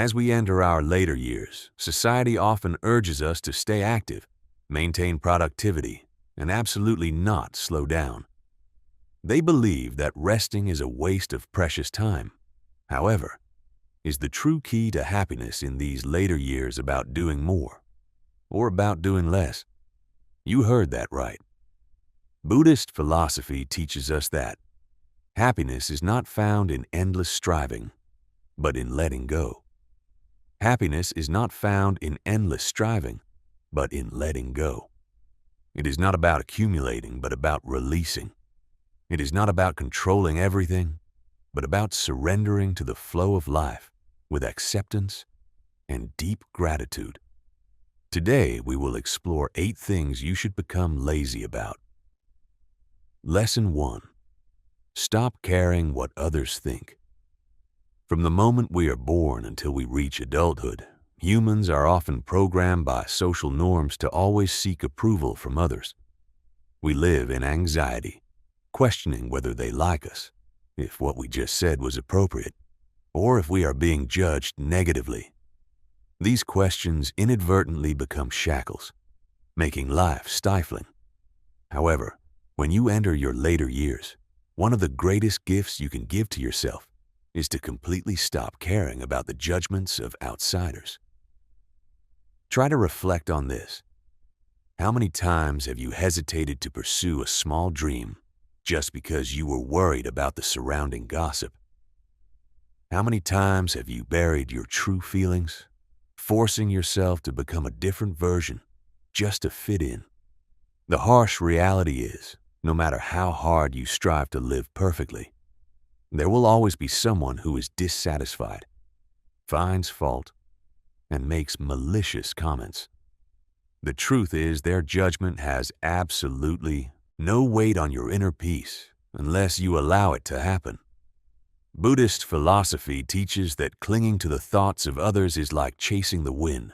As we enter our later years, society often urges us to stay active, maintain productivity, and absolutely not slow down. They believe that resting is a waste of precious time. However, is the true key to happiness in these later years about doing more, or about doing less? You heard that right. Buddhist philosophy teaches us that happiness is not found in endless striving, but in letting go. Happiness is not found in endless striving, but in letting go. It is not about accumulating, but about releasing. It is not about controlling everything, but about surrendering to the flow of life with acceptance and deep gratitude. Today, we will explore 8 things you should become lazy about. Lesson 1. Stop caring what others think. From the moment we are born until we reach adulthood, humans are often programmed by social norms to always seek approval from others. We live in anxiety, questioning whether they like us, if what we just said was appropriate, or if we are being judged negatively. These questions inadvertently become shackles, making life stifling. However, when you enter your later years, one of the greatest gifts you can give to yourself is to completely stop caring about the judgments of outsiders. Try to reflect on this. How many times have you hesitated to pursue a small dream just because you were worried about the surrounding gossip? How many times have you buried your true feelings, forcing yourself to become a different version just to fit in? The harsh reality is, no matter how hard you strive to live perfectly, there will always be someone who is dissatisfied, finds fault, and makes malicious comments. The truth is, their judgment has absolutely no weight on your inner peace unless you allow it to happen. Buddhist philosophy teaches that clinging to the thoughts of others is like chasing the wind,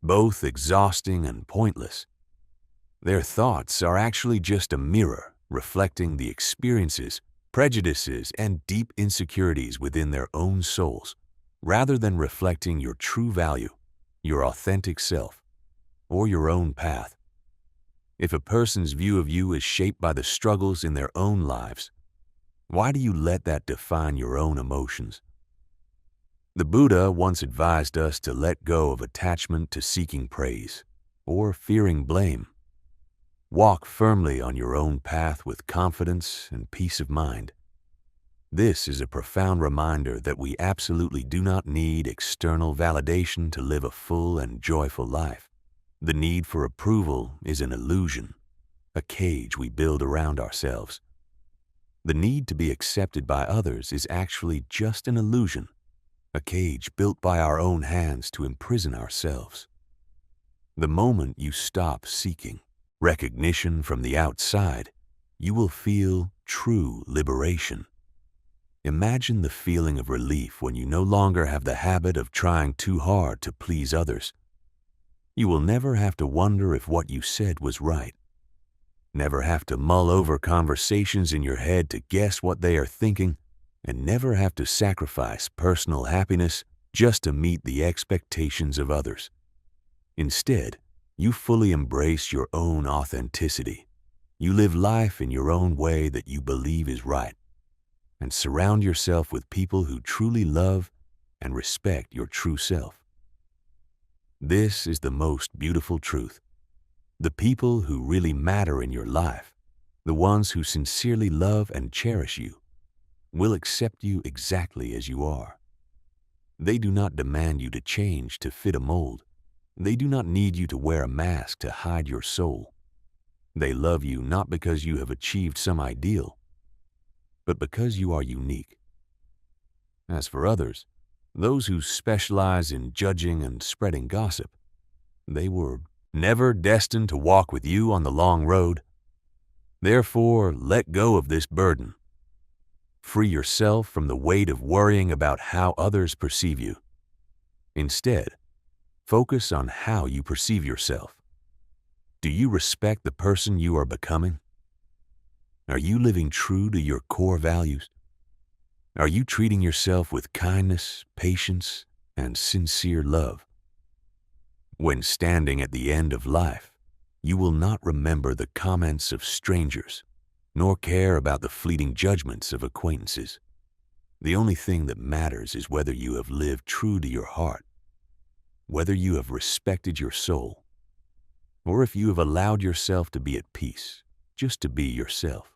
both exhausting and pointless. Their thoughts are actually just a mirror reflecting the experiences, prejudices, and deep insecurities within their own souls, rather than reflecting your true value, your authentic self, or your own path. If a person's view of you is shaped by the struggles in their own lives, why do you let that define your own emotions? The Buddha once advised us to let go of attachment to seeking praise or fearing blame. Walk firmly on your own path with confidence and peace of mind. This is a profound reminder that we absolutely do not need external validation to live a full and joyful life. The need for approval is an illusion, a cage we build around ourselves. The need to be accepted by others is actually just an illusion, a cage built by our own hands to imprison ourselves. The moment you stop seeking recognition from the outside, you will feel true liberation. Imagine the feeling of relief when you no longer have the habit of trying too hard to please others. You will never have to wonder if what you said was right. Never have to mull over conversations in your head to guess what they are thinking, and never have to sacrifice personal happiness just to meet the expectations of others. Instead, you fully embrace your own authenticity. You live life in your own way that you believe is right, and surround yourself with people who truly love and respect your true self. This is the most beautiful truth. The people who really matter in your life, the ones who sincerely love and cherish you, will accept you exactly as you are. They do not demand you to change to fit a mold. They do not need you to wear a mask to hide your soul. They love you not because you have achieved some ideal, but because you are unique. As for others, those who specialize in judging and spreading gossip, they were never destined to walk with you on the long road. Therefore, let go of this burden. Free yourself from the weight of worrying about how others perceive you. Instead, focus on how you perceive yourself. Do you respect the person you are becoming? Are you living true to your core values? Are you treating yourself with kindness, patience, and sincere love. When standing at the end of life, you will not remember the comments of strangers, nor care about the fleeting judgments of acquaintances. The only thing that matters is whether you have lived true to your heart, whether you have respected your soul, or if you have allowed yourself to be at peace, just to be yourself.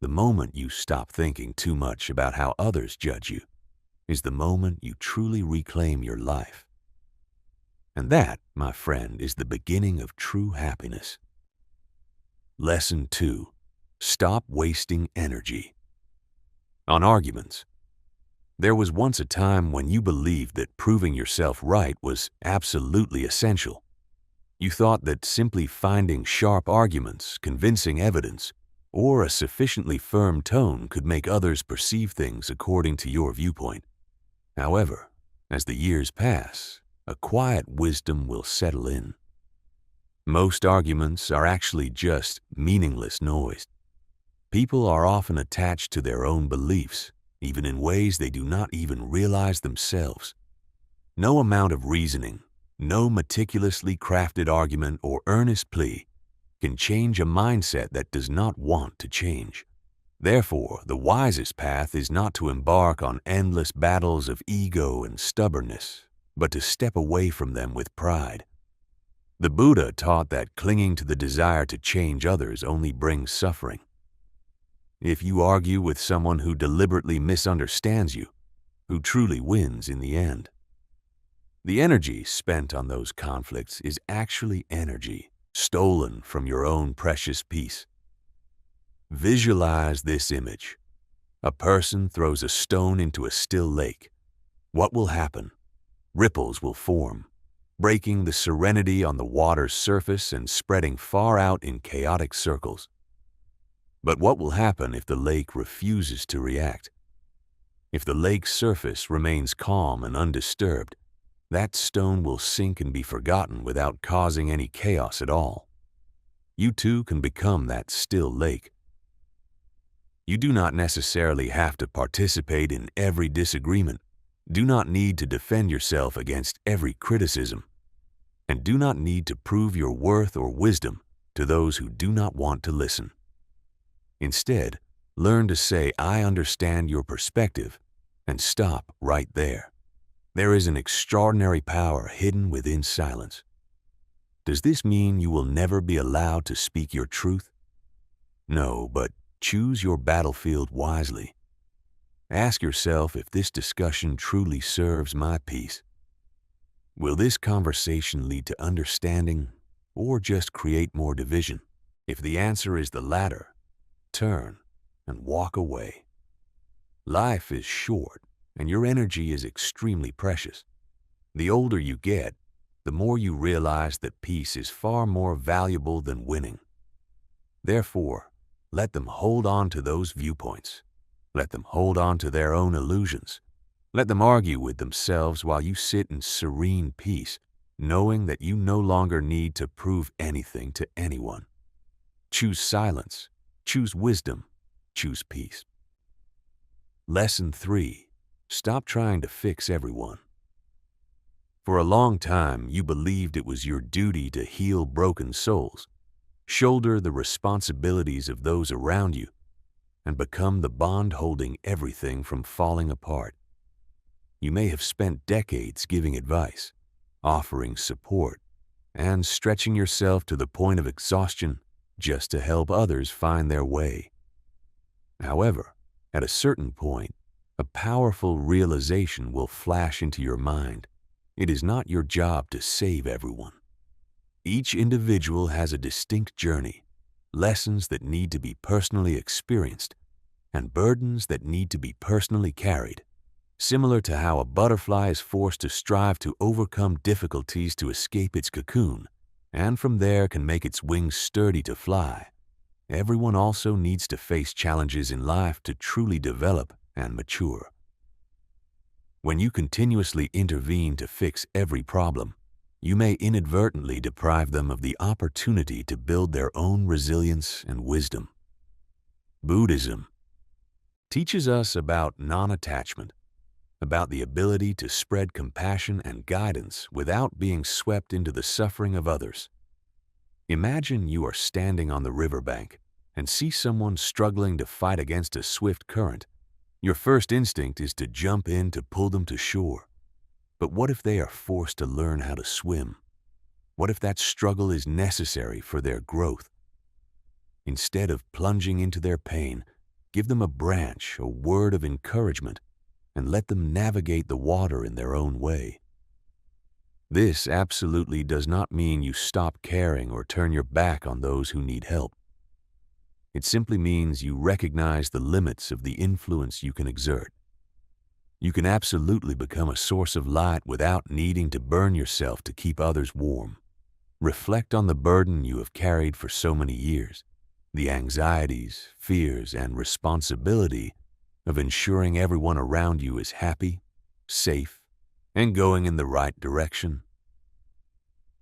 The moment you stop thinking too much about how others judge you is the moment you truly reclaim your life. And that, my friend, is the beginning of true happiness. Lesson 2. Stop wasting energy. On arguments. There was once a time when you believed that proving yourself right was absolutely essential. You thought that simply finding sharp arguments, convincing evidence, or a sufficiently firm tone could make others perceive things according to your viewpoint. However, as the years pass, a quiet wisdom will settle in. Most arguments are actually just meaningless noise. People are often attached to their own beliefs, even in ways they do not even realize themselves. No amount of reasoning, no meticulously crafted argument or earnest plea can change a mindset that does not want to change. Therefore, the wisest path is not to embark on endless battles of ego and stubbornness, but to step away from them with pride. The Buddha taught that clinging to the desire to change others only brings suffering. If you argue with someone who deliberately misunderstands you, who truly wins in the end? The energy spent on those conflicts is actually energy stolen from your own precious peace. Visualize this image. A person throws a stone into a still lake. What will happen? Ripples will form, breaking the serenity on the water's surface and spreading far out in chaotic circles. But what will happen if the lake refuses to react? If the lake's surface remains calm and undisturbed, that stone will sink and be forgotten without causing any chaos at all. You too can become that still lake. You do not necessarily have to participate in every disagreement, do not need to defend yourself against every criticism, and do not need to prove your worth or wisdom to those who do not want to listen. Instead, learn to say, "I understand your perspective," and stop right there. There is an extraordinary power hidden within silence. Does this mean you will never be allowed to speak your truth? No, but choose your battlefield wisely. Ask yourself if this discussion truly serves my peace. Will this conversation lead to understanding or just create more division? If the answer is the latter, turn and walk away. Life is short, and your energy is extremely precious. The older you get, the more you realize that peace is far more valuable than winning. Therefore, let them hold on to those viewpoints. Let them hold on to their own illusions. Let them argue with themselves while you sit in serene peace, knowing that you no longer need to prove anything to anyone. Choose silence. Choose wisdom. Choose peace. Lesson 3. Stop trying to fix everyone. For a long time, you believed it was your duty to heal broken souls, shoulder the responsibilities of those around you, and become the bond holding everything from falling apart. You may have spent decades giving advice, offering support, and stretching yourself to the point of exhaustion just to help others find their way. However, at a certain point, a powerful realization will flash into your mind. It is not your job to save everyone. Each individual has a distinct journey, lessons that need to be personally experienced, and burdens that need to be personally carried. Similar to how a butterfly is forced to strive to overcome difficulties to escape its cocoon, and from there can make its wings sturdy to fly, everyone also needs to face challenges in life to truly develop and mature. When you continuously intervene to fix every problem, you may inadvertently deprive them of the opportunity to build their own resilience and wisdom. Buddhism teaches us about non-attachment. about the ability to spread compassion and guidance without being swept into the suffering of others. Imagine you are standing on the riverbank and see someone struggling to fight against a swift current. Your first instinct is to jump in to pull them to shore. But what if they are forced to learn how to swim? What if that struggle is necessary for their growth? Instead of plunging into their pain, give them a branch, a word of encouragement, and let them navigate the water in their own way. This absolutely does not mean you stop caring or turn your back on those who need help. It simply means you recognize the limits of the influence you can exert. You can absolutely become a source of light without needing to burn yourself to keep others warm. Reflect on the burden you have carried for so many years, the anxieties, fears, and responsibility of ensuring everyone around you is happy, safe, and going in the right direction.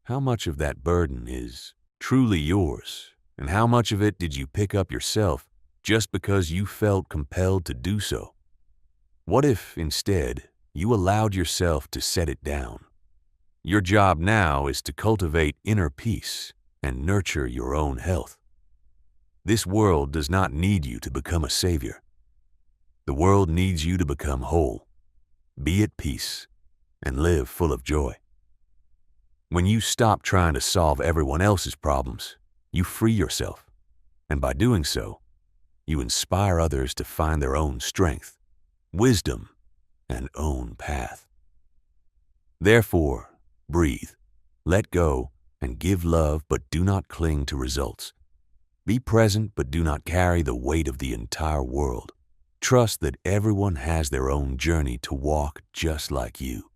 How much of that burden is truly yours, and how much of it did you pick up yourself just because you felt compelled to do so? What if, instead, you allowed yourself to set it down? Your job now is to cultivate inner peace and nurture your own health. This world does not need you to become a savior. The world needs you to become whole, be at peace, and live full of joy. When you stop trying to solve everyone else's problems, you free yourself, and by doing so, you inspire others to find their own strength, wisdom, and own path. Therefore, breathe, let go, and give love, but do not cling to results. Be present, but do not carry the weight of the entire world. Trust that everyone has their own journey to walk just like you.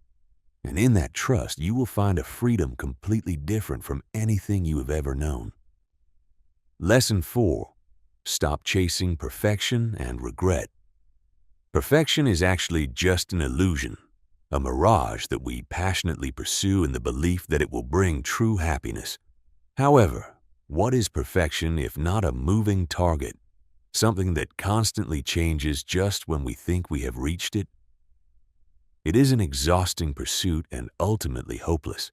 And in that trust, you will find a freedom completely different from anything you have ever known. Lesson 4. Stop chasing perfection and regret. Perfection is actually just an illusion, a mirage that we passionately pursue in the belief that it will bring true happiness. However, what is perfection if not a moving target? Something that constantly changes just when we think we have reached it? It is an exhausting pursuit and ultimately hopeless.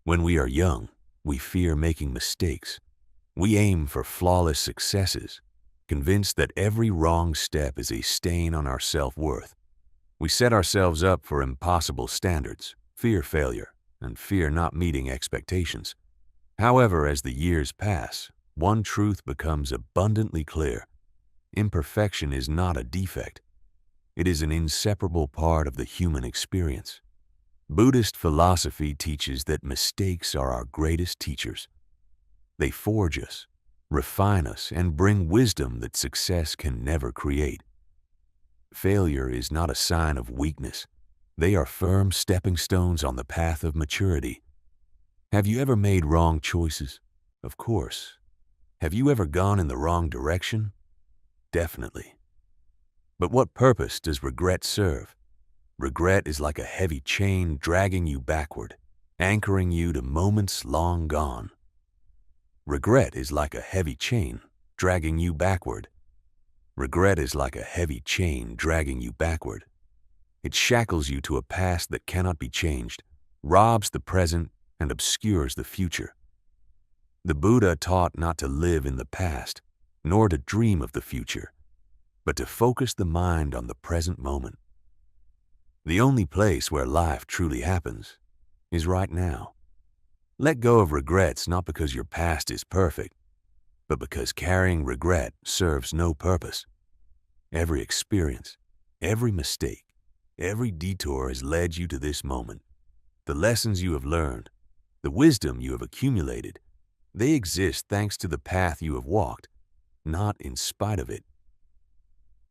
When we are young, we fear making mistakes. We aim for flawless successes, convinced that every wrong step is a stain on our self-worth. We set ourselves up for impossible standards, fear failure, and fear not meeting expectations. However, as the years pass, one truth becomes abundantly clear. Imperfection is not a defect. It is an inseparable part of the human experience. Buddhist philosophy teaches that mistakes are our greatest teachers. They forge us, refine us, and bring wisdom that success can never create. Failure is not a sign of weakness. They are firm stepping stones on the path of maturity. Have you ever made wrong choices? Of course. Have you ever gone in the wrong direction? Definitely. But what purpose does regret serve? Regret is like a heavy chain dragging you backward, anchoring you to moments long gone. Regret is like a heavy chain dragging you backward. Regret is like a heavy chain dragging you backward. It shackles you to a past that cannot be changed, robs the present, and obscures the future. The Buddha taught not to live in the past, nor to dream of the future, but to focus the mind on the present moment. The only place where life truly happens is right now. Let go of regrets not because your past is perfect, but because carrying regret serves no purpose. Every experience, every mistake, every detour has led you to this moment. The lessons you have learned, the wisdom you have accumulated, they exist thanks to the path you have walked, not in spite of it.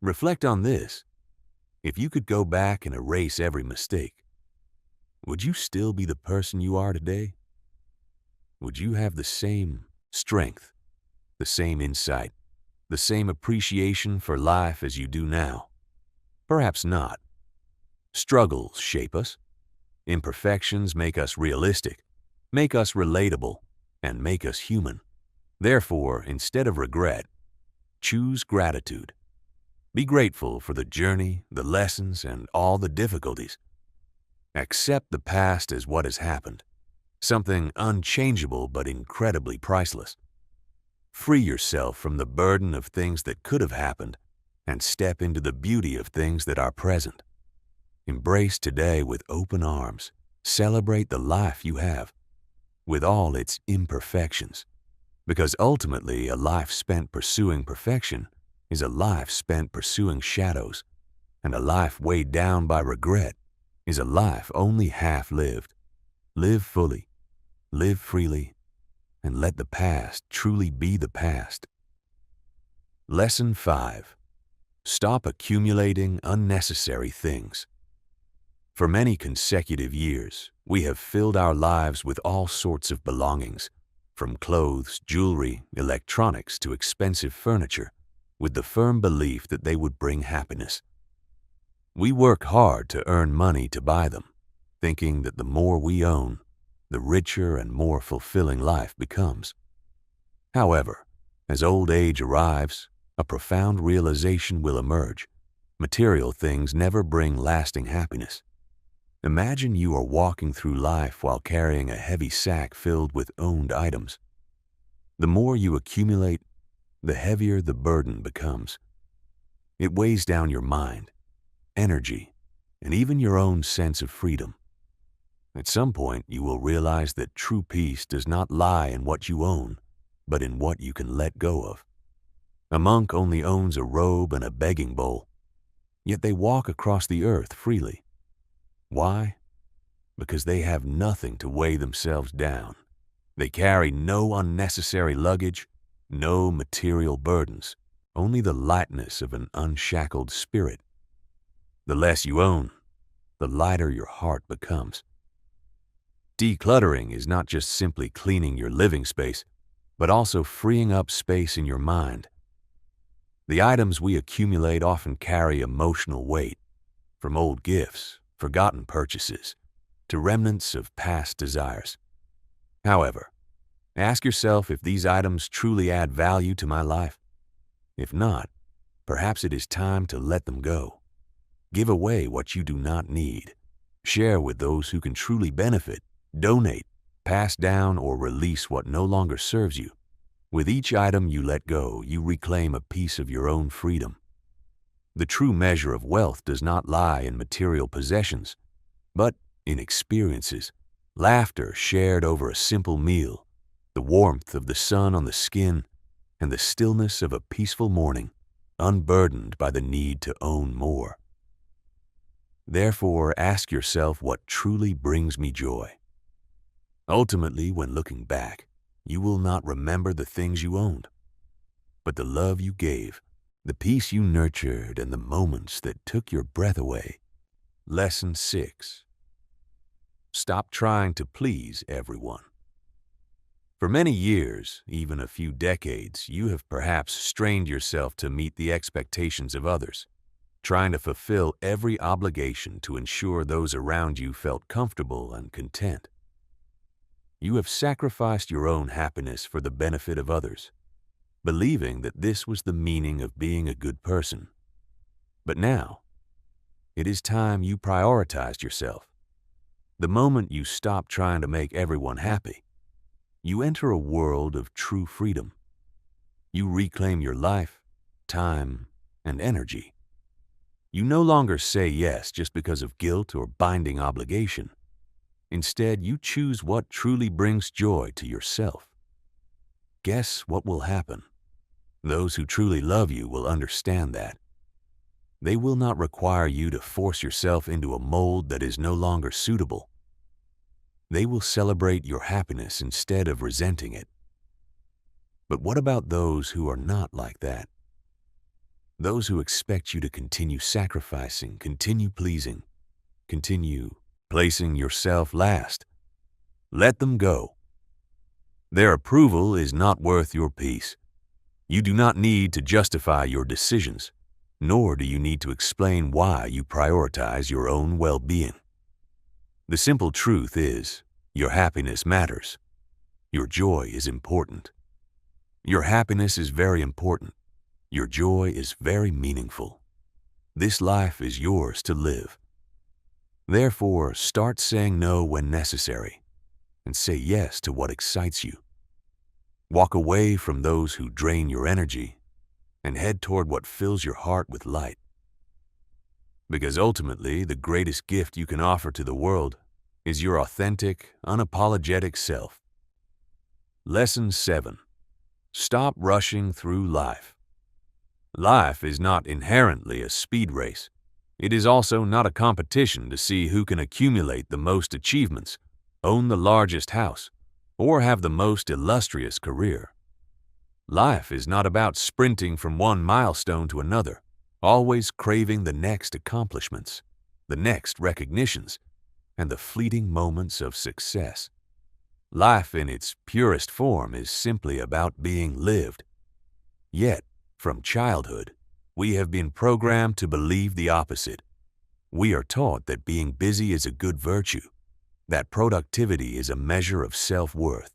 Reflect on this. If you could go back and erase every mistake, would you still be the person you are today? Would you have the same strength, the same insight, the same appreciation for life as you do now? Perhaps not. Struggles shape us. Imperfections make us realistic, make us relatable, and make us human. Therefore, instead of regret, choose gratitude. Be grateful for the journey, the lessons, and all the difficulties. Accept the past as what has happened, something unchangeable but incredibly priceless. Free yourself from the burden of things that could have happened and step into the beauty of things that are present. Embrace today with open arms. Celebrate the life you have, with all its imperfections, because ultimately a life spent pursuing perfection is a life spent pursuing shadows, and a life weighed down by regret is a life only half lived. Live fully, live freely, and let the past truly be the past. Lesson 5. Stop accumulating unnecessary things. For many consecutive years, we have filled our lives with all sorts of belongings, from clothes, jewelry, electronics to expensive furniture, with the firm belief that they would bring happiness. We work hard to earn money to buy them, thinking that the more we own, the richer and more fulfilling life becomes. However, as old age arrives, a profound realization will emerge. Material things never bring lasting happiness. Imagine you are walking through life while carrying a heavy sack filled with owned items. The more you accumulate, the heavier the burden becomes. It weighs down your mind, energy, and even your own sense of freedom. At some point, you will realize that true peace does not lie in what you own, but in what you can let go of. A monk only owns a robe and a begging bowl, yet they walk across the earth freely. Why? Because they have nothing to weigh themselves down. They carry no unnecessary luggage, no material burdens, only the lightness of an unshackled spirit. The less you own, the lighter your heart becomes. Decluttering is not just simply cleaning your living space, but also freeing up space in your mind. The items we accumulate often carry emotional weight, from old gifts, forgotten purchases, to remnants of past desires. However, ask yourself if these items truly add value to my life. If not, perhaps it is time to let them go. Give away what you do not need. Share with those who can truly benefit. Donate, pass down, or release what no longer serves you. With each item you let go, you reclaim a piece of your own freedom. The true measure of wealth does not lie in material possessions, but in experiences, laughter shared over a simple meal, the warmth of the sun on the skin, and the stillness of a peaceful morning, unburdened by the need to own more. Therefore, ask yourself what truly brings me joy. Ultimately, when looking back, you will not remember the things you owned, but the love you gave, the peace you nurtured, and the moments that took your breath away. Lesson 6. Stop trying to please everyone. For many years, even a few decades, you have perhaps strained yourself to meet the expectations of others, trying to fulfill every obligation to ensure those around you felt comfortable and content. You have sacrificed your own happiness for the benefit of others, believing that this was the meaning of being a good person. But now, it is time you prioritized yourself. The moment you stop trying to make everyone happy, you enter a world of true freedom. You reclaim your life, time, and energy. You no longer say yes just because of guilt or binding obligation. Instead, you choose what truly brings joy to yourself. Guess what will happen? Those who truly love you will understand that. They will not require you to force yourself into a mold that is no longer suitable. They will celebrate your happiness instead of resenting it. But what about those who are not like that? Those who expect you to continue sacrificing, continue pleasing, continue placing yourself last. Let them go. Their approval is not worth your peace. You do not need to justify your decisions, nor do you need to explain why you prioritize your own well-being. The simple truth is, your happiness matters. Your joy is important. Your happiness is very important. Your joy is very meaningful. This life is yours to live. Therefore, start saying no when necessary and say yes to what excites you. Walk away from those who drain your energy and head toward what fills your heart with light. Because ultimately, the greatest gift you can offer to the world is your authentic, unapologetic self. Lesson 7. Stop rushing through life. Life is not inherently a speed race. It is also not a competition to see who can accumulate the most achievements, own the largest house, or have the most illustrious career. Life is not about sprinting from one milestone to another, always craving the next accomplishments, the next recognitions, and the fleeting moments of success. Life in its purest form is simply about being lived. Yet, from childhood, we have been programmed to believe the opposite. We are taught that being busy is a good virtue, that productivity is a measure of self-worth.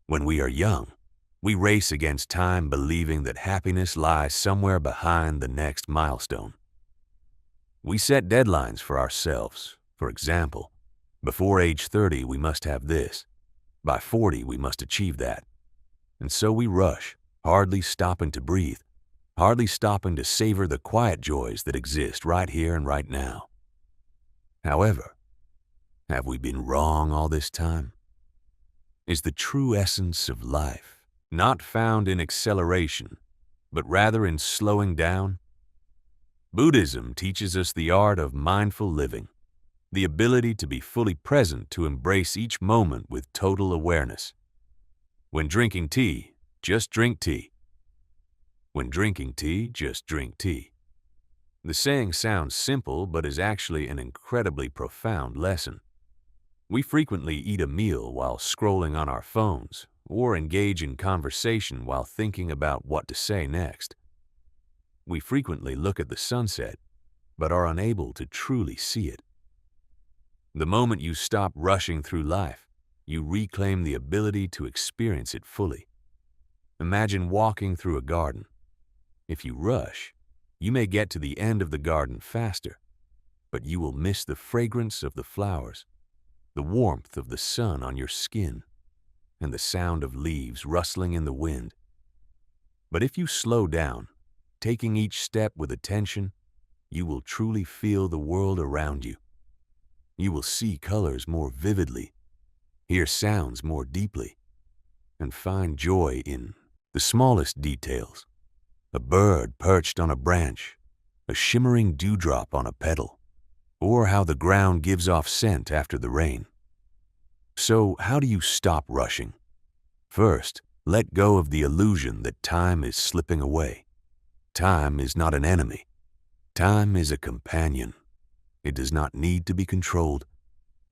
When we are young, we race against time believing that happiness lies somewhere behind the next milestone. We set deadlines for ourselves. For example, before age 30 we must have this, by 40 we must achieve that. And so we rush, hardly stopping to breathe, hardly stopping to savor the quiet joys that exist right here and right now. However, have we been wrong all this time? Is the true essence of life not found in acceleration, but rather in slowing down? Buddhism teaches us the art of mindful living, the ability to be fully present, to embrace each moment with total awareness. When drinking tea, just drink tea. When drinking tea, just drink tea. The saying sounds simple, but is actually an incredibly profound lesson. We frequently eat a meal while scrolling on our phones, or engage in conversation while thinking about what to say next. We frequently look at the sunset, but are unable to truly see it. The moment you stop rushing through life, you reclaim the ability to experience it fully. Imagine walking through a garden. If you rush, you may get to the end of the garden faster, but you will miss the fragrance of the flowers, the warmth of the sun on your skin, and the sound of leaves rustling in the wind. But if you slow down, taking each step with attention, you will truly feel the world around you. You will see colors more vividly, hear sounds more deeply, and find joy in the smallest details. A bird perched on a branch, a shimmering dewdrop on a petal, or how the ground gives off scent after the rain. So, how do you stop rushing? First, let go of the illusion that time is slipping away. Time is not an enemy. Time is a companion. It does not need to be controlled.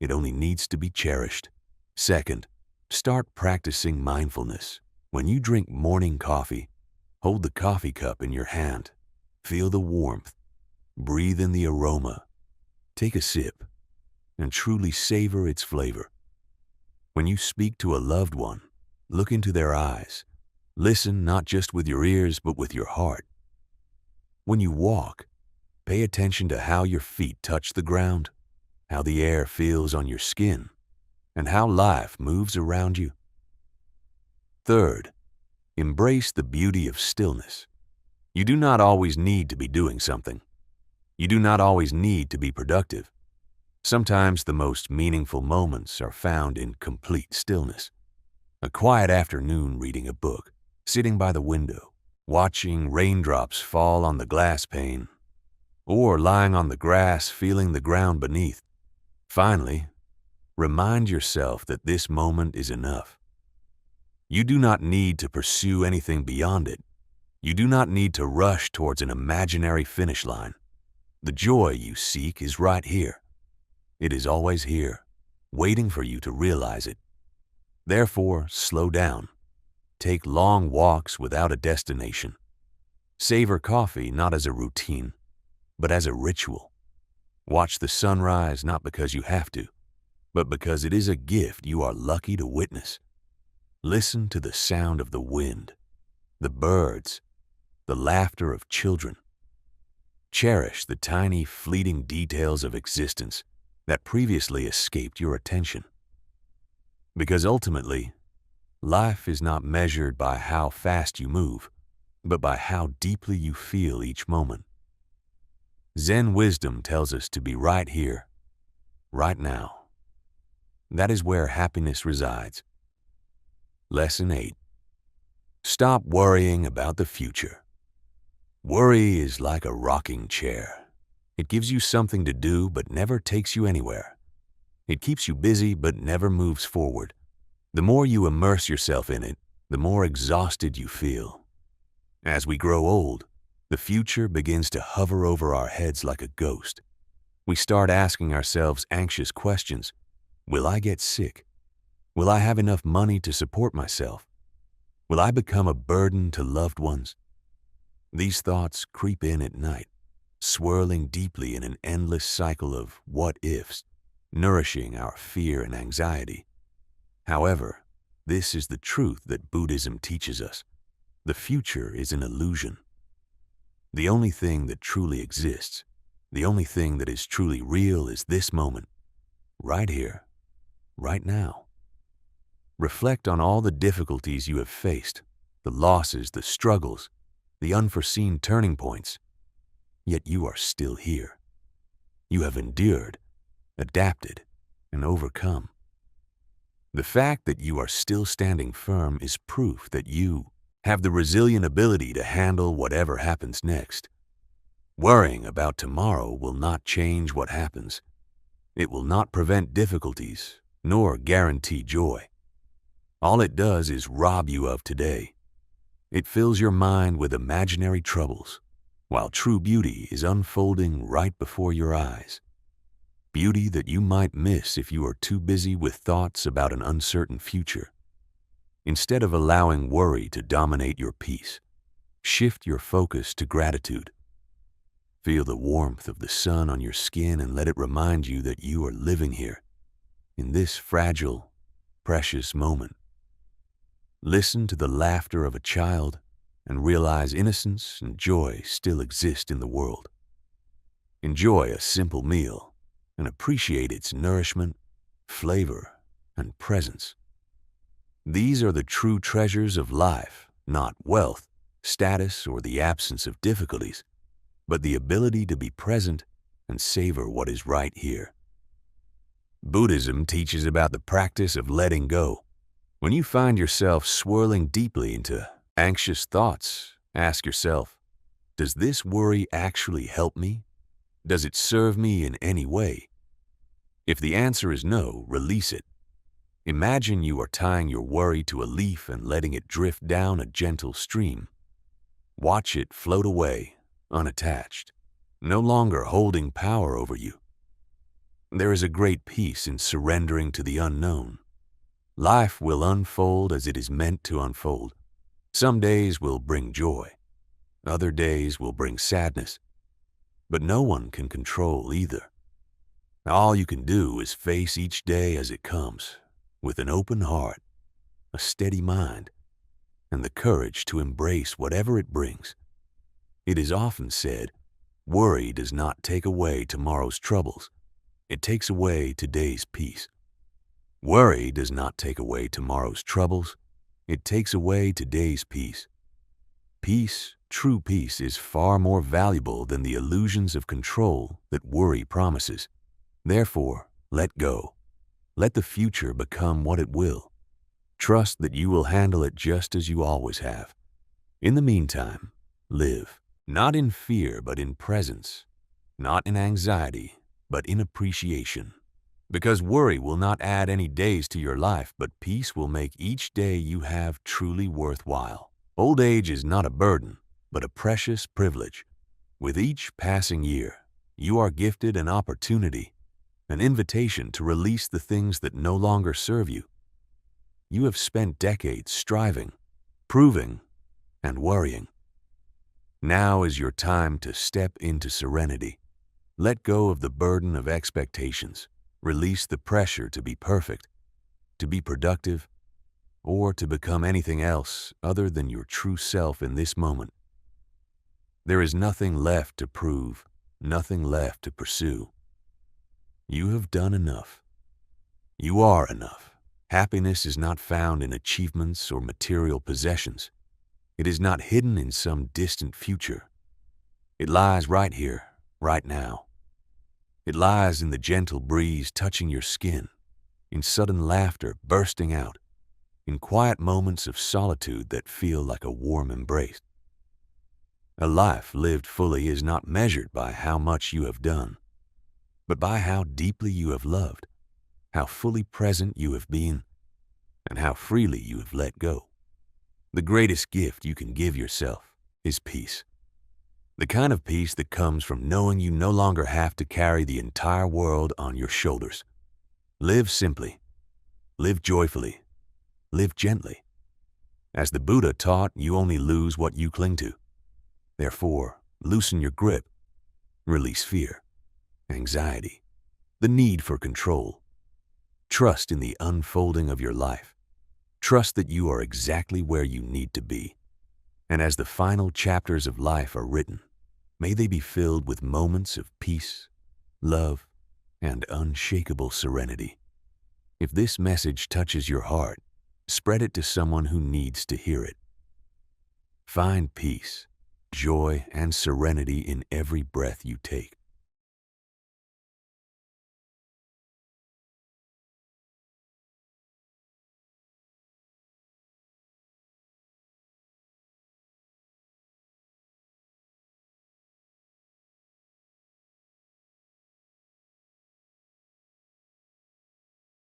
It only needs to be cherished. Second, start practicing mindfulness. When you drink morning coffee, hold the coffee cup in your hand. Feel the warmth. Breathe in the aroma. Take a sip and truly savor its flavor. When you speak to a loved one, look into their eyes. Listen not just with your ears, but with your heart. When you walk, pay attention to how your feet touch the ground, how the air feels on your skin, and how life moves around you. Third, embrace the beauty of stillness. You do not always need to be doing something. You do not always need to be productive. Sometimes the most meaningful moments are found in complete stillness. A quiet afternoon reading a book, sitting by the window, watching raindrops fall on the glass pane, or lying on the grass feeling the ground beneath. Finally, remind yourself that this moment is enough. You do not need to pursue anything beyond it. You do not need to rush towards an imaginary finish line. The joy you seek is right here. It is always here, waiting for you to realize it. Therefore, slow down. Take long walks without a destination. Savor coffee not as a routine, but as a ritual. Watch the sunrise not because you have to, but because it is a gift you are lucky to witness. Listen to the sound of the wind, the birds, the laughter of children. Cherish the tiny, fleeting details of existence that previously escaped your attention. Because ultimately, life is not measured by how fast you move, but by how deeply you feel each moment. Zen wisdom tells us to be right here, right now. That is where happiness resides. Lesson 8. Stop worrying about the future. Worry is like a rocking chair. It gives you something to do but never takes you anywhere. It keeps you busy but never moves forward. The more you immerse yourself in it, the more exhausted you feel. As we grow old, the future begins to hover over our heads like a ghost. We start asking ourselves anxious questions. Will I get sick? Will I have enough money to support myself? Will I become a burden to loved ones? These thoughts creep in at night, swirling deeply in an endless cycle of what-ifs, nourishing our fear and anxiety. However, this is the truth that Buddhism teaches us. The future is an illusion. The only thing that truly exists, the only thing that is truly real is this moment, right here, right now. Reflect on all the difficulties you have faced, the losses, the struggles, the unforeseen turning points. Yet you are still here. You have endured, adapted, and overcome. The fact that you are still standing firm is proof that you have the resilient ability to handle whatever happens next. Worrying about tomorrow will not change what happens. It will not prevent difficulties, nor guarantee joy. All it does is rob you of today. It fills your mind with imaginary troubles, while true beauty is unfolding right before your eyes. Beauty that you might miss if you are too busy with thoughts about an uncertain future. Instead of allowing worry to dominate your peace, shift your focus to gratitude. Feel the warmth of the sun on your skin and let it remind you that you are living here, in this fragile, precious moment. Listen to the laughter of a child and realize innocence and joy still exist in the world. Enjoy a simple meal and appreciate its nourishment, flavor, and presence. These are the true treasures of life, not wealth, status, or the absence of difficulties, but the ability to be present and savor what is right here. Buddhism teaches about the practice of letting go. When you find yourself swirling deeply into anxious thoughts, ask yourself, does this worry actually help me? Does it serve me in any way? If the answer is no, release it. Imagine you are tying your worry to a leaf and letting it drift down a gentle stream. Watch it float away, unattached, no longer holding power over you. There is a great peace in surrendering to the unknown. Life will unfold as it is meant to unfold. Some days will bring joy. Other days will bring sadness. But no one can control either. All you can do is face each day as it comes, with an open heart, a steady mind, and the courage to embrace whatever it brings. It is often said, worry does not take away tomorrow's troubles. It takes away today's peace. Worry does not take away tomorrow's troubles. It takes away today's peace. Peace, true peace, is far more valuable than the illusions of control that worry promises. Therefore, let go. Let the future become what it will. Trust that you will handle it just as you always have. In the meantime, live, not in fear but in presence, not in anxiety but in appreciation. Because worry will not add any days to your life, but peace will make each day you have truly worthwhile. Old age is not a burden, but a precious privilege. With each passing year, you are gifted an opportunity, an invitation to release the things that no longer serve you. You have spent decades striving, proving, and worrying. Now is your time to step into serenity. Let go of the burden of expectations. Release the pressure to be perfect, to be productive, or to become anything else other than your true self in this moment. There is nothing left to prove, nothing left to pursue. You have done enough. You are enough. Happiness is not found in achievements or material possessions. It is not hidden in some distant future. It lies right here, right now. It lies in the gentle breeze touching your skin, in sudden laughter bursting out, in quiet moments of solitude that feel like a warm embrace. A life lived fully is not measured by how much you have done, but by how deeply you have loved, how fully present you have been, and how freely you have let go. The greatest gift you can give yourself is peace. The kind of peace that comes from knowing you no longer have to carry the entire world on your shoulders. Live simply. Live joyfully. Live gently. As the Buddha taught, you only lose what you cling to. Therefore, loosen your grip. Release fear, anxiety, the need for control. Trust in the unfolding of your life. Trust that you are exactly where you need to be. And as the final chapters of life are written, may they be filled with moments of peace, love, and unshakable serenity. If this message touches your heart, spread it to someone who needs to hear it. Find peace, joy, and serenity in every breath you take.